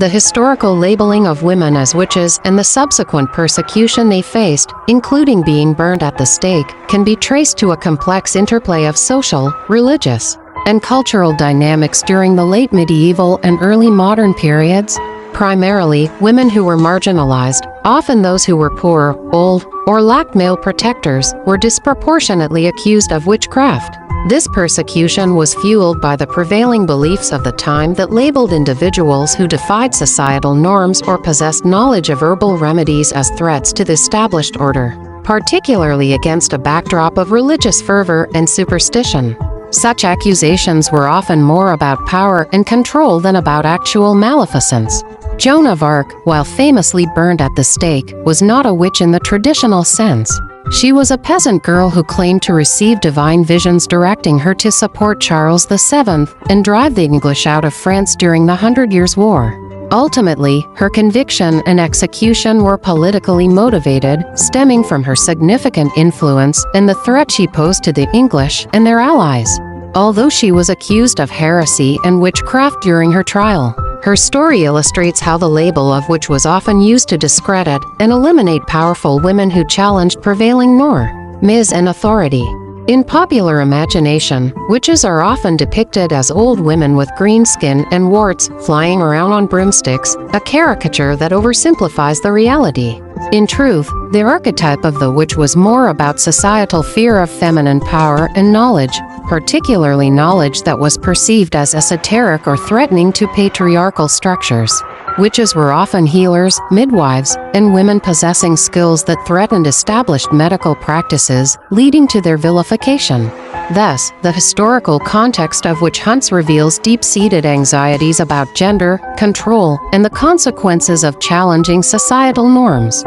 The historical labeling of women as witches and the subsequent persecution they faced, including being burned at the stake, can be traced to a complex interplay of social, religious, and cultural dynamics during the late medieval and early modern periods. Primarily, women who were marginalized, often those who were poor, old, or lacked male protectors, were disproportionately accused of witchcraft. This persecution was fueled by the prevailing beliefs of the time that labeled individuals who defied societal norms or possessed knowledge of herbal remedies as threats to the established order, particularly against a backdrop of religious fervor and superstition. Such accusations were often more about power and control than about actual maleficence. Joan of Arc, while famously burned at the stake, was not a witch in the traditional sense. She was a peasant girl who claimed to receive divine visions directing her to support Charles VII and drive the English out of France during the 100 Years' War. Ultimately, her conviction and execution were politically motivated, stemming from her significant influence and the threat she posed to the English and their allies. Although she was accused of heresy and witchcraft during her trial, her story illustrates how the label of witch was often used to discredit and eliminate powerful women who challenged prevailing norms and authority. In popular imagination, witches are often depicted as old women with green skin and warts, flying around on broomsticks, a caricature that oversimplifies the reality. In truth, the archetype of the witch was more about societal fear of feminine power and knowledge, particularly knowledge that was perceived as esoteric or threatening to patriarchal structures. Witches were often healers, midwives, and women possessing skills that threatened established medical practices, leading to their vilification. Thus, the historical context of witch hunts reveals deep-seated anxieties about gender, control, and the consequences of challenging societal norms.